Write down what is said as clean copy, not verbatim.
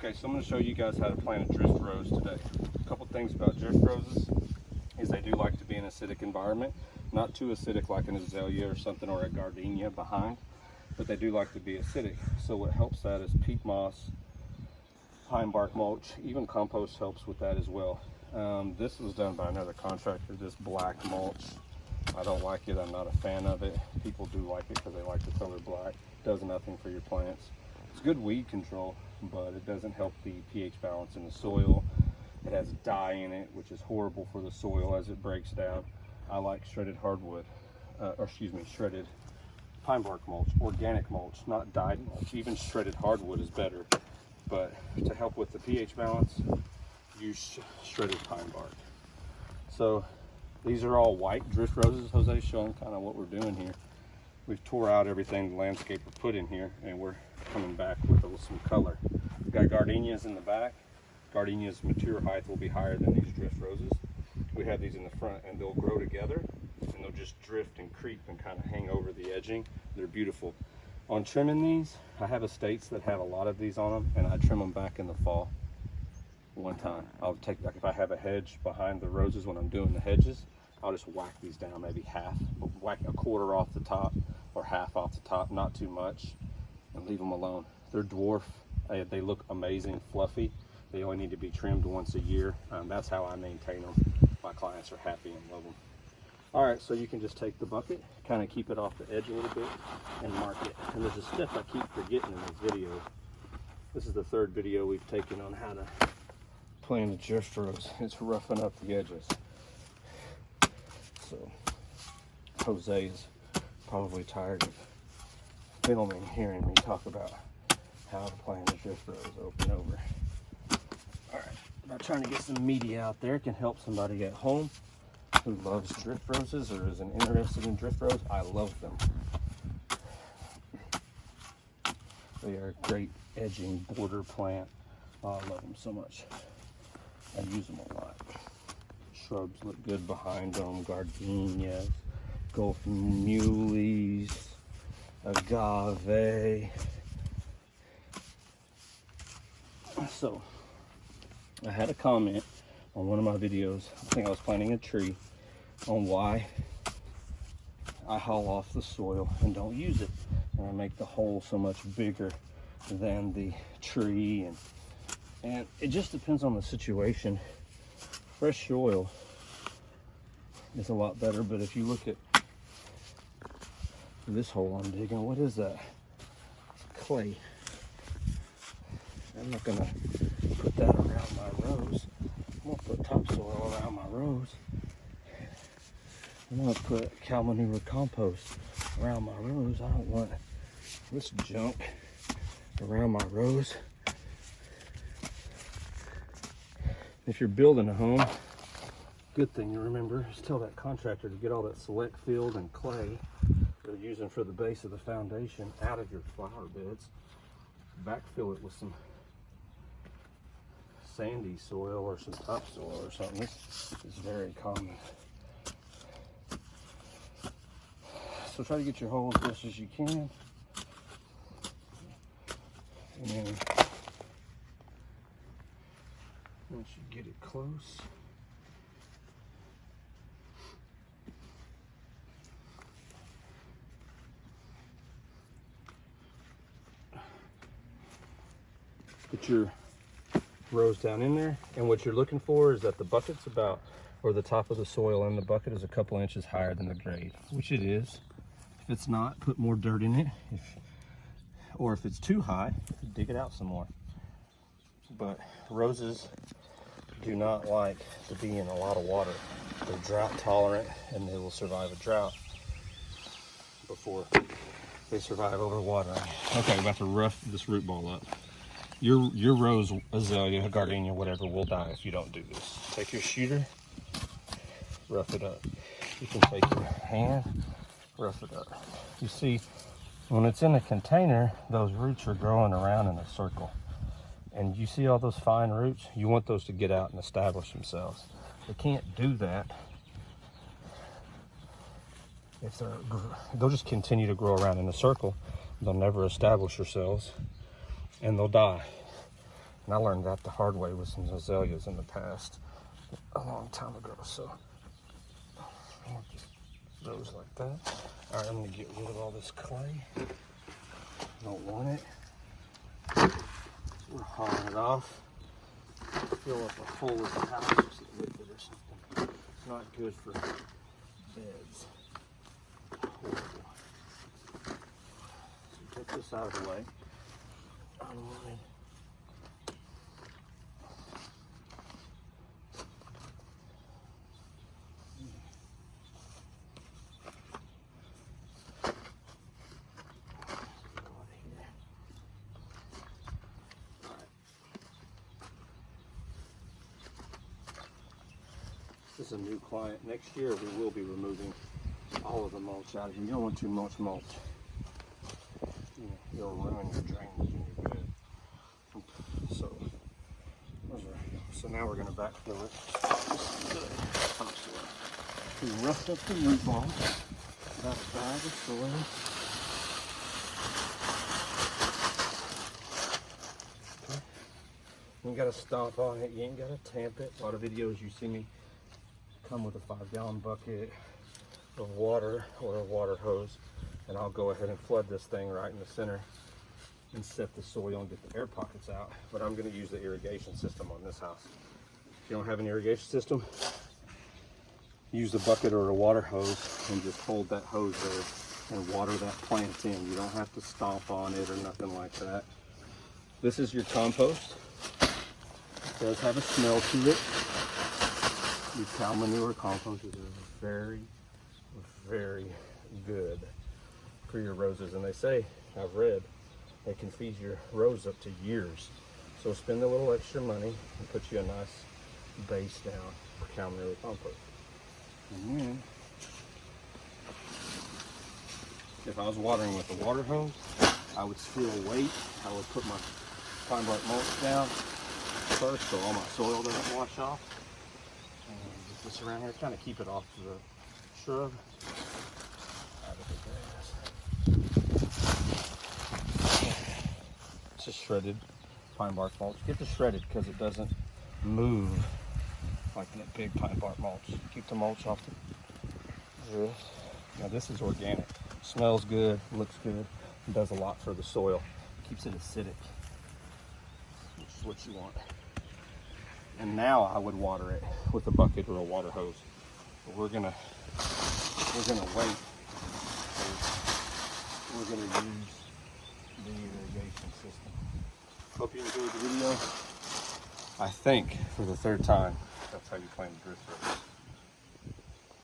Okay, so I'm going to show you guys how to plant a drift rose today. A couple things about drift roses is they do like to be in an acidic environment. Not too acidic like an azalea or something, or a gardenia behind, but they do like to be acidic. So what helps that is peat moss, pine bark mulch, even compost helps with that as well. This was done by another contractor, this black mulch. I don't like it, I'm not a fan of it. People do like it because they like the color black. It does nothing for your plants. It's good weed control, but it doesn't help the pH balance in the soil. It has dye in it, which is horrible for the soil as it breaks down. I like shredded hardwood, shredded pine bark mulch, organic mulch, not dyed mulch. Even shredded hardwood is better, but to help with the pH balance, use shredded pine bark. So these are all white drift roses. Jose's showing kind of what we're doing here. We've tore out everything the landscaper put in here, and we're coming back with some color. We've got gardenias in the back. Gardenias' mature height will be higher than these drift roses. We have these in the front, and they'll grow together, and they'll just drift and creep and kind of hang over the edging. They're beautiful. On trimming these, I have estates that have a lot of these on them, and I trim them back in the fall one time. I'll take, like if I have a hedge behind the roses when I'm doing the hedges, I'll just whack these down maybe half, whack a quarter off the top or half off the top, not too much, and leave them alone. They're dwarf. They look amazing, fluffy. They only need to be trimmed once a year. That's how I maintain them. My clients are happy and love them. All right, so you can just take the bucket, kind of keep it off the edge a little bit, and mark it. And there's a step I keep forgetting in these videos. This is the third video we've taken on how to plant a drift rose. It's roughing up the edges. So Jose is probably tired of filming, hearing me talk about how to plant a drift rose over and over. All right, about trying to get some media out there can help somebody at home who loves drift roses or isn't interested in drift rose. I love them. They are a great edging border plant. Oh, I love them so much. I use them a lot. Shrubs look good behind them. Gardenias, Gulf muleys, agave. So, I had a comment on one of my videos. I think I was planting a tree, on why I haul off the soil and don't use it. And I make the hole so much bigger than the tree, and it just depends on the situation. Fresh soil is a lot better, but if you look at this hole I'm digging, what is that? It's clay. I'm not gonna put that around my rose. I'm gonna put topsoil around my rose. I'm gonna put cow manure compost around my rose. I don't want this junk around my rose. If you're building a home, good thing to remember is tell that contractor to get all that select field and clay they're using for the base of the foundation out of your flower beds. Backfill it with some sandy soil or some topsoil or something. This is very common. So try to get your hole as close as you can. And then once you get it close, put your rose down in there, and what you're looking for is that the bucket's about, or the top of the soil in the bucket is a couple inches higher than the grade, which it is. If it's not, put more dirt in it. Or if it's too high, dig it out some more. But roses do not like to be in a lot of water. They're drought tolerant, and they will survive a drought before they survive over watering. Okay, I'm about to rough this root ball up. Your rose, azalea, gardenia, whatever, will die if you don't do this. Take your shooter, rough it up. You can take your hand, rough it up. You see, when it's in a container, those roots are growing around in a circle. And you see all those fine roots? You want those to get out and establish themselves. They can't do that if they'll just continue to grow around in a circle. They'll never establish themselves, and they'll die. And I learned that the hard way with some azaleas in the past, a long time ago. So I'll just those like that. All right, I'm gonna get rid of all this clay. Don't want it. So we're hauling it off. Fill up a hole with the house, just a liquid or something. It's not good for beds. Horrible. So get this out of the way. Unload. This is a new client. Next year we will be removing all of the mulch out of here. You don't want too much mulch. You'll ruin your drainage in your bed. So now we're going to backfill it. We roughed up the root ball. About a bag of soil. Okay. You ain't got to stomp on it. You ain't got to tamp it. A lot of videos you see me come with a 5-gallon bucket of water or a water hose, and I'll go ahead and flood this thing right in the center and set the soil and get the air pockets out. But I'm going to use the irrigation system on this house. If you don't have an irrigation system, use a bucket or a water hose and just hold that hose there and water that plant in. You don't have to stomp on it or nothing like that. This is your compost. It does have a smell to it. Your cow manure compost is very, very good for your roses. And they say, I've read, it can feed your rose up to years. So spend a little extra money and put you a nice base down for cow manure compost. And then, if I was watering with a water hose, I would still wait. I would put my pine bark mulch down first so all my soil doesn't wash off. And get this around here, kind of keep it off the shrub. Out of the grass. It's just shredded pine bark mulch. Get this shredded because it doesn't move like that big pine bark mulch. Keep the mulch off the. Now this is organic. Smells good, looks good, and does a lot for the soil. Keeps it acidic, which is what you want. And now I would water it with a bucket or a water hose. But we're gonna wait. We're gonna use the irrigation system. Hope you enjoyed the video. I think for the third time, that's how you plant drift rose.